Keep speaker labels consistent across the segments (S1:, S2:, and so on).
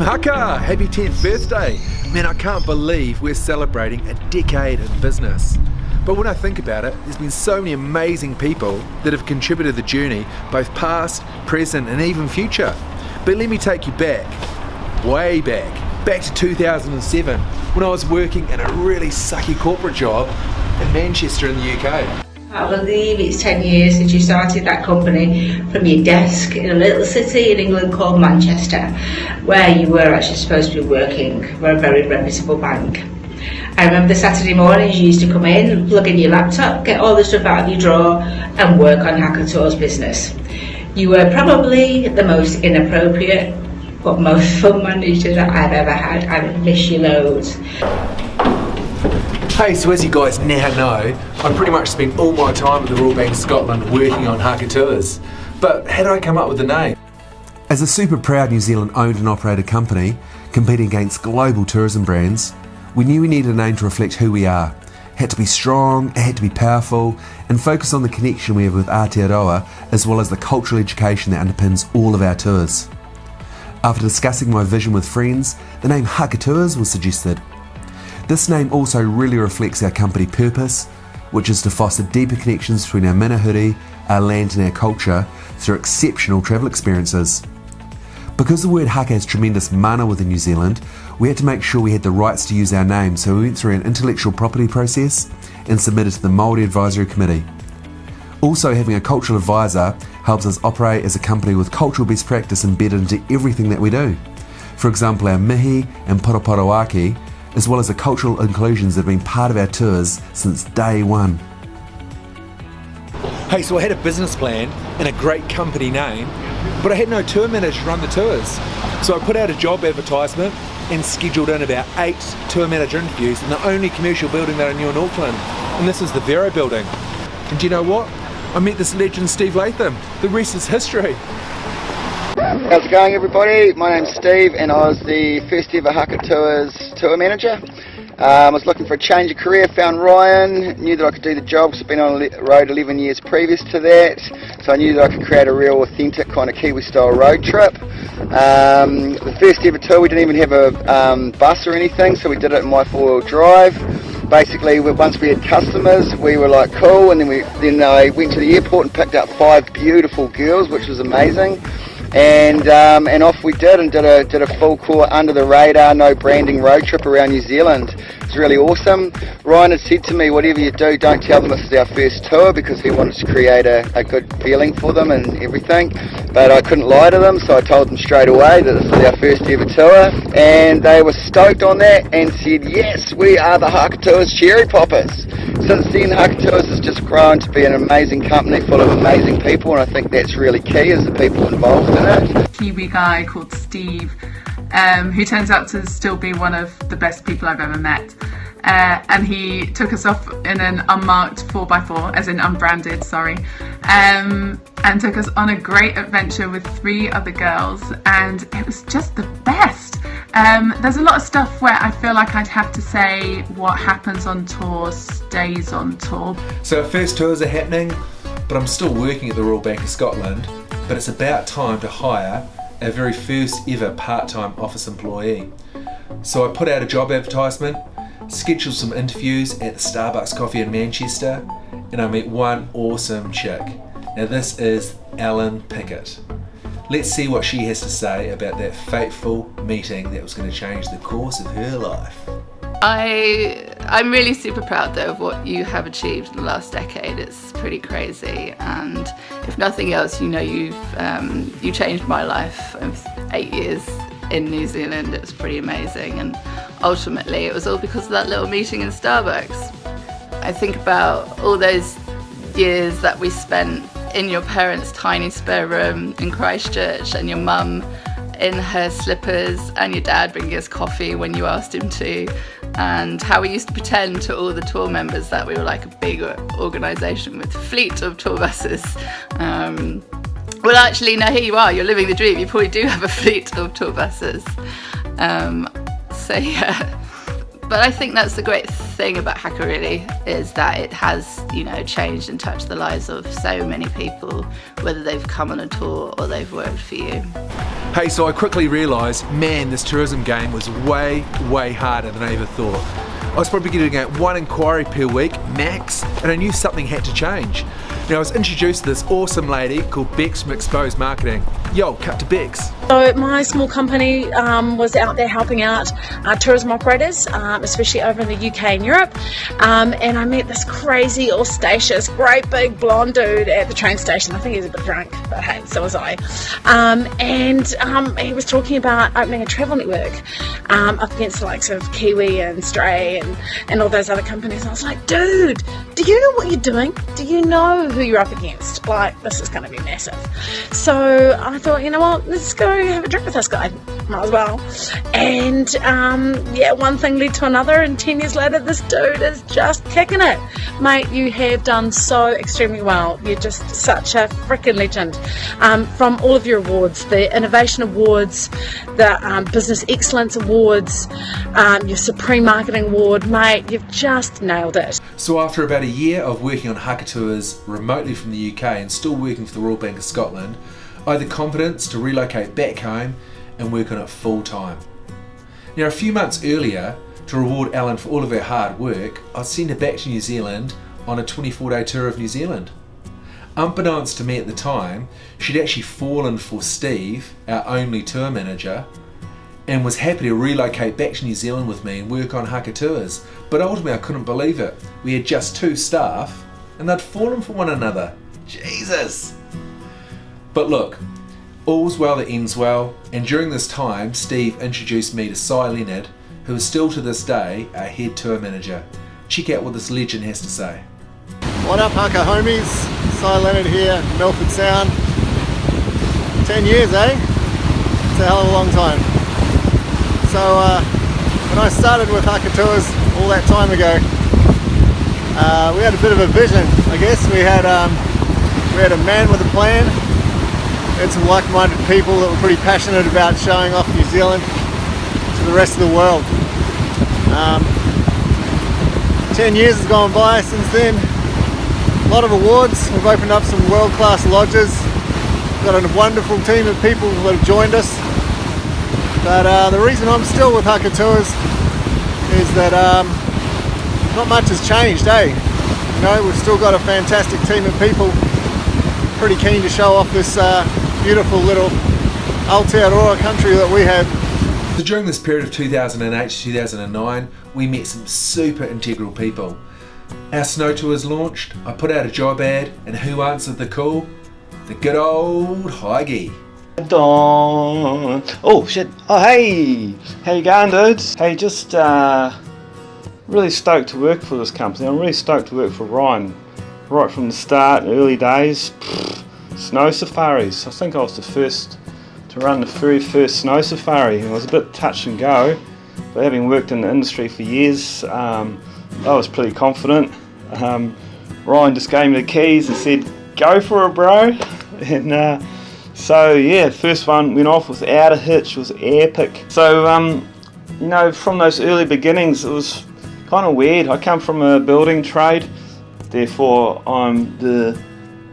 S1: Haka! Happy 10th birthday! Man, I can't believe we're celebrating a decade in business. But when I think about it, there's been so many amazing people that have contributed to the journey, both past, present and even future. But let me take you back, way back to 2007, when I was working in a really sucky corporate job in Manchester in the UK.
S2: I believe it's 10 years since you started that company from your desk in a little city in England called Manchester, where you were actually supposed to be working for a very reputable bank. I remember the Saturday mornings you used to come in, plug in your laptop, get all the stuff out of your drawer and work on Haka Tours business. You were probably the most inappropriate but most fun manager that I've ever had. I miss you loads.
S1: Hey, so as you guys now know, I pretty much spent all my time at the Royal Bank of Scotland working on Haka Tours. But how did I come up with the name?
S3: As a super proud New Zealand owned and operated company, competing against global tourism brands, we knew we needed a name to reflect who we are. It had to be strong, it had to be powerful, and focus on the connection we have with Aotearoa, as well as the cultural education that underpins all of our tours. After discussing my vision with friends, the name Haka Tours was suggested. This name also really reflects our company purpose, which is to foster deeper connections between our manahuri, our land and our culture through exceptional travel experiences. Because the word haka has tremendous mana within New Zealand, we had to make sure we had the rights to use our name, so we went through an intellectual property process and submitted to the Māori Advisory Committee. Also, having a cultural advisor helps us operate as a company with cultural best practice embedded into everything that we do. For example, our mihi and poroporoaki, as well as the cultural inclusions that have been part of our tours since day one.
S1: Hey, so I had a business plan and a great company name, but I had no tour manager to run the tours. So I put out a job advertisement and scheduled in about 8 tour manager interviews in the only commercial building that I knew in Auckland, and this is the Vero building. And do you know what? I met this legend Steve Latham. The rest is history.
S4: How's it going, everybody? My name's Steve and I was the first ever Haka Tours tour manager. I was looking for a change of career, found Ryan, knew that I could do the job because I've been on the road 11 years previous to that, so I knew that I could create a real authentic kind of Kiwi style road trip. The first ever tour, we didn't even have a bus or anything, so we did it in my 4-wheel drive. Basically, once we had customers, we were like cool, and then I went to the airport and picked up 5 beautiful girls, which was amazing. And off we did and did a full core under the radar, no branding road trip around New Zealand. It was really awesome. Ryan had said to me, whatever you do, don't tell them this is our first tour, because he wanted to create a good feeling for them and everything. But I couldn't lie to them, so I told them straight away that this is our first ever tour, and they were stoked on that and said, yes, we are the Haka Tours cherry poppers. Since then, Haka Tours has just grown to be an amazing company full of amazing people, and I think that's really key, is the people involved in it.
S5: Kiwi guy called Steve, who turns out to still be one of the best people I've ever met. And he took us off in an unmarked 4x4, as in unbranded, sorry, and took us on a great adventure with 3 other girls, and it was just the best. There's a lot of stuff where I feel like I'd have to say what happens on tour stays on tour.
S1: So our first tours are happening, but I'm still working at the Royal Bank of Scotland, but it's about time to hire our very first ever part-time office employee. So I put out a job advertisement, scheduled some interviews at the Starbucks Coffee in Manchester, and I met one awesome chick. Now this is Ellen Pickett. Let's see what she has to say about that fateful meeting that was going to change the course of her life.
S6: I'm really super proud though of what you have achieved in the last decade. It's pretty crazy, and if nothing else, you know, you changed my life. 8 years in New Zealand, it's pretty amazing, and ultimately it was all because of that little meeting in Starbucks. I think about all those years that we spent in your parents' tiny spare room in Christchurch, and your mum in her slippers and your dad bringing us coffee when you asked him to, and how we used to pretend to all the tour members that we were like a big organisation with a fleet of tour buses. Well, actually, no, here you are, you're living the dream. You probably do have a fleet of tour buses. So yeah, but I think that's the great thing about Haka really, is that it has, you know, changed and touched the lives of so many people, whether they've come on a tour or they've worked for you.
S1: Hey, so I quickly realised, man, this tourism game was way, way harder than I ever thought. I was probably getting at 1 inquiry per week, max, and I knew something had to change. Now, I was introduced to this awesome lady called Bex from Exposed Marketing. Yo, cut to Bex.
S7: So my small company was out there helping out tourism operators, especially over in the UK and Europe, and I met this crazy, audacious, great big blonde dude at the train station. I think he was a bit drunk, but hey, so was I. And he was talking about opening a travel network up against the likes of Kiwi and Stray and all those other companies. And I was like, dude, do you know what you're doing? Do you know who you're up against? Like, this is going to be massive. So I thought, you know what, let's go have a drink with this guy. Might as well. And yeah, one thing led to another, and 10 years later, this dude is just kicking it. Mate, you have done so extremely well. You're just such a freaking legend. From all of your awards, the Innovation Awards, the Business Excellence Awards, your Supreme Marketing Award, mate, you've just nailed it.
S1: So after about a year of working on Haka Tours remotely from the UK and still working for the Royal Bank of Scotland, I had the confidence to relocate back home and work on it full time. Now, a few months earlier, to reward Ellen for all of her hard work, I'd sent her back to New Zealand on a 24-day tour of New Zealand. Unbeknownst to me at the time, she'd actually fallen for Steve, our only tour manager, and was happy to relocate back to New Zealand with me and work on Haka Tours. But ultimately I couldn't believe it. We had just 2 staff and they'd fallen for one another. Jesus! But look, all's well that ends well, and during this time Steve introduced me to Cy Leonard, who is still to this day our head tour manager. Check out what this legend has to say.
S8: What up, Haka homies? Cy Leonard here, Milford Sound. 10 years, eh? It's a hell of a long time. So when I started with Haka Tours all that time ago, we had a bit of a vision, I guess. We had a man with a plan, and some like-minded people that were pretty passionate about showing off New Zealand to the rest of the world. 10 years has gone by since then. A lot of awards. We've opened up some world-class lodges. We've got a wonderful team of people that have joined us. But the reason I'm still with Haka Tours is that not much has changed, eh? You know, we've still got a fantastic team of people pretty keen to show off this beautiful little Aotearoa country that we have.
S1: So during this period of 2008 to 2009, we met some super integral people. Our snow tours launched, I put out a job ad, and who answered the call? The good old Heige.
S9: Dawn. Oh shit. Oh hey! How you going, dudes? Hey, just really stoked to work for this company. I'm really stoked to work for Ryan. Right from the start, early days, snow safaris. I think I was the first to run the very first snow safari. It was a bit touch and go, but having worked in the industry for years, I was pretty confident. Ryan just gave me the keys and said, "Go for it, bro." And so yeah, first one went off without a hitch. It was epic. So you know, from those early beginnings, it was kind of weird. I come from a building trade, therefore I'm the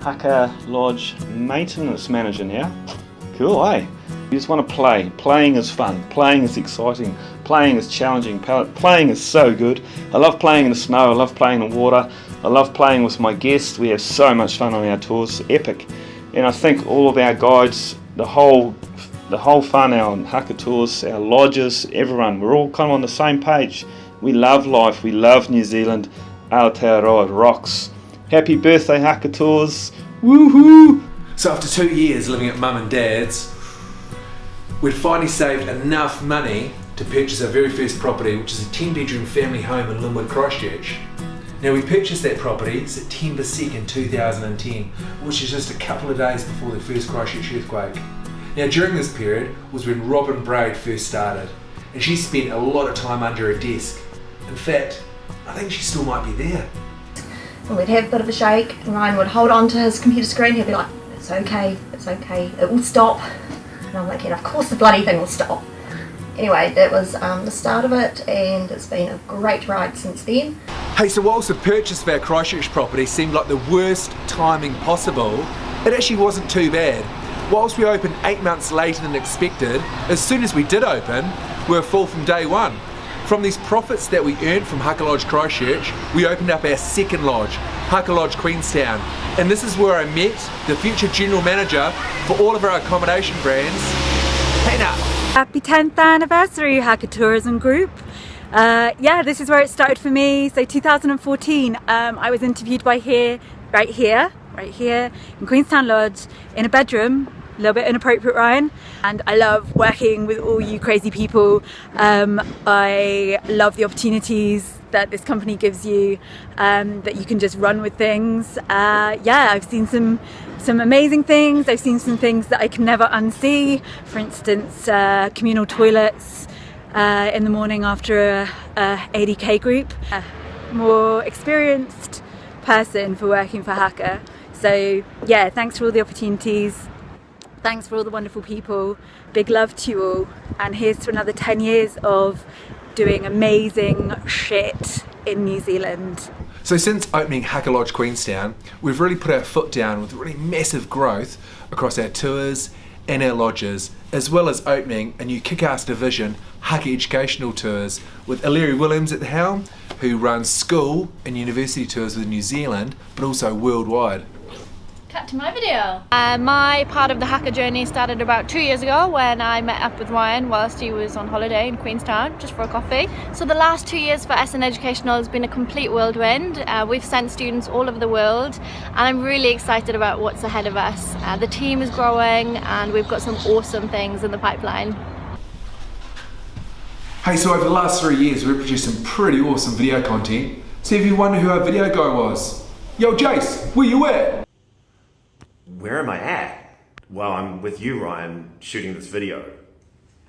S9: Haka Lodge maintenance manager now. Cool, eh? You just want to play. Playing is fun. Playing is exciting. Playing is challenging. Playing is so good. I love playing in the snow. I love playing in the water. I love playing with my guests. We have so much fun on our tours. Epic. And I think all of our guides, the whole fun, our Haka Tours, our lodges, everyone, we're all kind of on the same page. We love life. We love New Zealand. Aotearoa rocks. Happy birthday, Haka Tours. Woohoo!
S1: So after 2 years living at mum and dad's, we'd finally saved enough money to purchase our very first property, which is a 10-bedroom family home in Linwood, Christchurch. Now, we purchased that property September 2nd, 2010, which is just a couple of days before the first Christchurch earthquake. Now, during this period was when Robin Braid first started, and she spent a lot of time under a desk. In fact, I think she still might be there.
S10: And we'd have a bit of a shake, and Ryan would hold on to his computer screen. He'd be like, "It's okay, it will stop." And I'm like, "Yeah, of course the bloody thing will stop." Anyway, that was the start of it, and it's been a great ride since then.
S1: Hey, so whilst the purchase of our Christchurch property seemed like the worst timing possible, it actually wasn't too bad. Whilst we opened 8 months later than expected, as soon as we did open, we were full from day one. From these profits that we earned from Haka Lodge Christchurch, we opened up our second lodge, Haka Lodge Queenstown. And this is where I met the future general manager for all of our accommodation brands, Hannah.
S11: Happy 10th anniversary, Haka Tourism Group. Yeah, this is where it started for me. So 2014, I was interviewed right here in Queenstown Lodge in a bedroom. A little bit inappropriate, Ryan. And I love working with all you crazy people. I love the opportunities that this company gives you, that you can just run with things. Yeah, I've seen some amazing things. I've seen some things that I can never unsee. For instance, communal toilets in the morning after a 80k group. More experienced person for working for Haka. So yeah, thanks for all the opportunities. Thanks for all the wonderful people. Big love to you all. And here's to another 10 years of doing amazing shit in New Zealand.
S1: So since opening Haka Lodge Queenstown, we've really put our foot down with really massive growth across our tours and our lodges, as well as opening a new kick-ass division, Haka Educational Tours, with Illyri Williams at the helm, who runs school and university tours with New Zealand, but also worldwide.
S12: Cut to my video. My part of the Haka journey started about 2 years ago when I met up with Ryan whilst he was on holiday in Queenstown just for a coffee. So the last 2 years for SN Educational has been a complete whirlwind. We've sent students all over the world and I'm really excited about what's ahead of us. The team is growing and we've got some awesome things in the pipeline.
S1: Hey, so over the last 3 years we've produced some pretty awesome video content. See if you wonder who our video guy was. Yo Jace, where you at?
S13: Where am I at? Well, I'm with you, Ryan, shooting this video.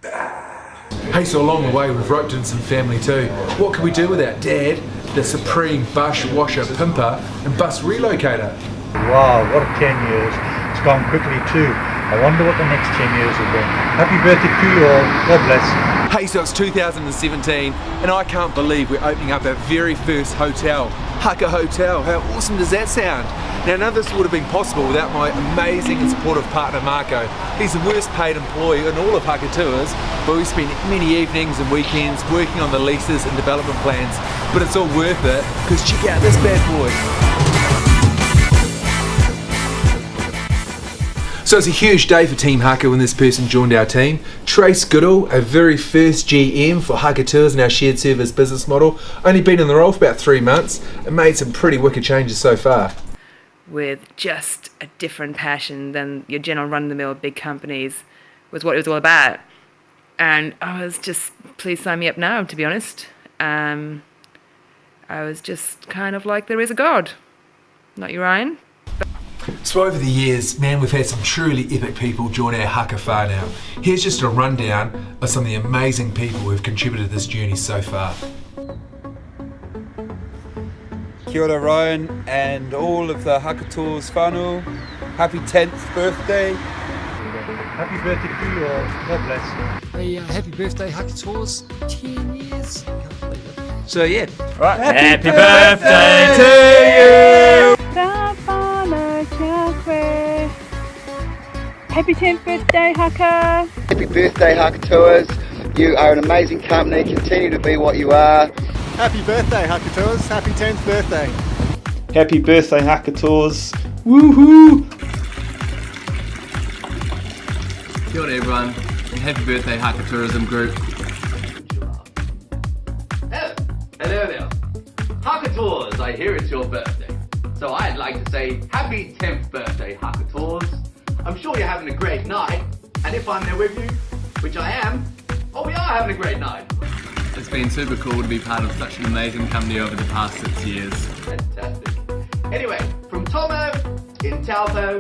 S1: Hey, so along the way we've roped in some family too. What can we do without Dad, the supreme bus washer, pimper and bus relocator?
S14: Wow, what a 10 years. It's gone quickly too. I wonder what the next 10 years will bring. Happy birthday to you all. God bless.
S1: Hey, so it's 2017 and I can't believe we're opening up our very first hotel, Haka Hotel. How awesome does that sound? Now none of this would have been possible without my amazing and supportive partner Marco. He's the worst paid employee in all of Haka Tours, but we spend many evenings and weekends working on the leases and development plans. But it's all worth it, because check out this bad boy. So it's a huge day for Team Haka when this person joined our team. Trace Goodall, our very first GM for Haka Tours and our shared service business model. Only been in the role for about 3 months and made some pretty wicked changes so far.
S15: With just a different passion than your general run-of-the-mill big companies was what it was all about. And I was just, please sign me up now, to be honest. I was just kind of like, there is a God. Not you, Ryan?
S1: So over the years, man, we've had some truly epic people join our Haka Whānau now. Here's just a rundown of some of the amazing people who have contributed to this journey so far.
S16: Kia ora Ryan and all of the Haka Tours whānau. Happy 10th birthday.
S14: Happy birthday to you all. God bless.
S17: Hey, happy birthday Haka Tours. 10 years. Can't believe it.
S16: So yeah.
S17: Right.
S16: Happy birthday to you.
S11: Happy 10th birthday, Haka.
S4: Happy birthday, Haka Tours. You are an amazing company. Continue to be what you are.
S8: Happy birthday, Haka Tours. Happy 10th birthday.
S9: Happy birthday, Haka Tours. Woohoo!
S18: Kia ora everyone, and happy birthday Haka Tourism Group.
S19: Hello there. Haka Tours, I hear it's your birthday. So I'd like to say happy 10th birthday Haka Tours. I'm sure you're having a great night, and if I'm there with you, which I am, oh we are having a great night.
S18: It's been super cool to be part of such an amazing company over the past 6 years.
S19: Fantastic. Anyway, from Tomo, in Taupo,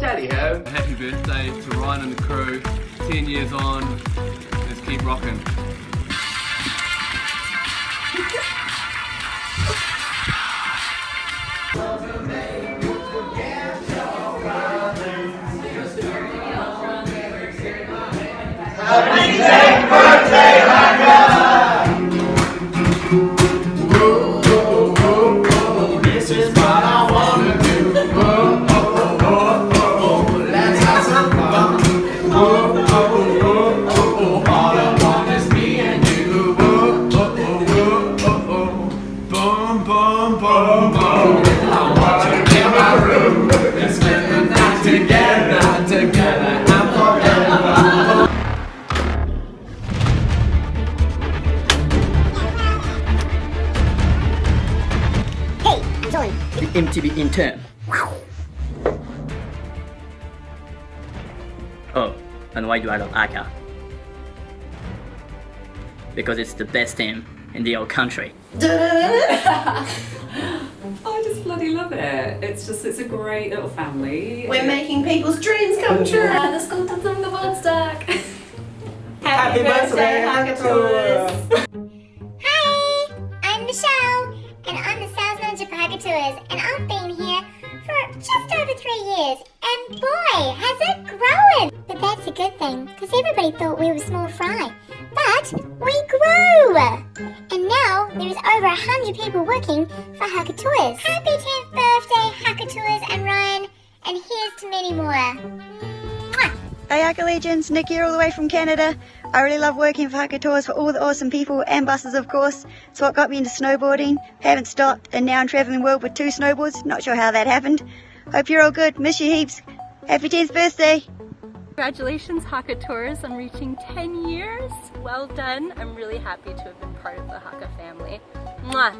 S19: tally ho.
S18: Happy birthday to Ryan and the crew. 10 years on, let's keep rocking.
S20: Happy 10th birthday, Haka! Whoa, whoa, whoa, whoa, this is what I wanna do. Whoa, whoa, whoa, whoa, whoa, let's have some fun. boom. I wanna be in my room and spend the night together, together and forever.
S21: Hey, I'm John, the MTV intern. Oh, and why do I love Haka? Because it's the best team in the whole country.
S22: I just bloody love it. It's a great little family.
S23: We're making people's dreams come true.
S22: Det ska ta som geburtstag.
S23: Happy birthday, Haka Tours.
S24: Hi, I'm Michelle, and I'm the sales manager for Haka Tours, and I've been here for just over 3 years, and boy, has it grown! But that's a good thing, because everybody thought we were small fry. But we grew! And now there's over 100 people working for Haka Tours. Happy 10th birthday, Haka Tours and Ryan, and here's to many more. Mwah!
S25: Hey Haka Legends, Nick here all the way from Canada. I really love working for Haka Tours for all the awesome people and buses of course. It's what got me into snowboarding, haven't stopped, and now I'm travelling the world with 2 snowboards. Not sure how that happened. Hope you're all good, miss you heaps. Happy 10th birthday!
S26: Congratulations Haka Tours on reaching 10 years. Well done. I'm really happy to have been part of the Haka family. Mwah.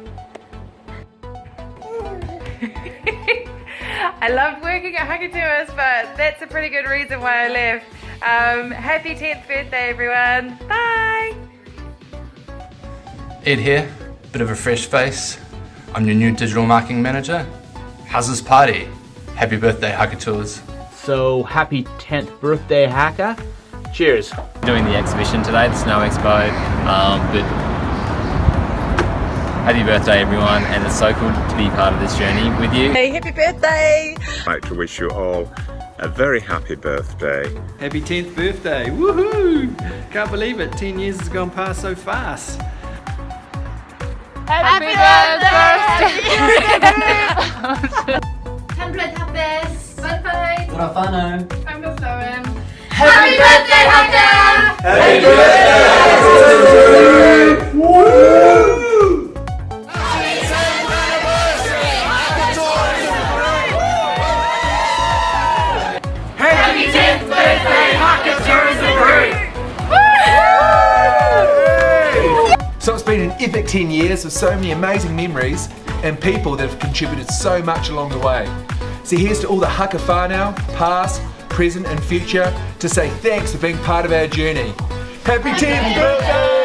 S15: I loved working at Haka Tours, but that's a pretty good reason why I left. Happy 10th birthday, everyone. Bye.
S27: Ed here, bit of a fresh face. I'm your new digital marketing manager. How's this party? Happy birthday, Haka Tours.
S28: So happy 10th birthday, Haka. Cheers.
S29: Doing the exhibition today, the Snow Expo, but happy birthday everyone, and it's so cool to be part of this journey with you.
S25: Hey, happy birthday!
S30: I'd like to wish you all a very happy birthday.
S31: Happy 10th birthday, woohoo! Can't believe it, 10 years has gone past so fast.
S12: Happy birthday! 100 happy! Bye-bye!
S21: Trafano!
S12: I'm the Florem.
S20: Happy birthday, Haka!
S12: Happy
S20: birthday! Woo! Happy 10th birthday, Haka Tours!
S1: So it's been an epic 10 years with so many amazing memories and people that have contributed so much along the way. So here's to all the Haka whānau, past, present and future, to say thanks for being part of our journey. Happy 10th birthday!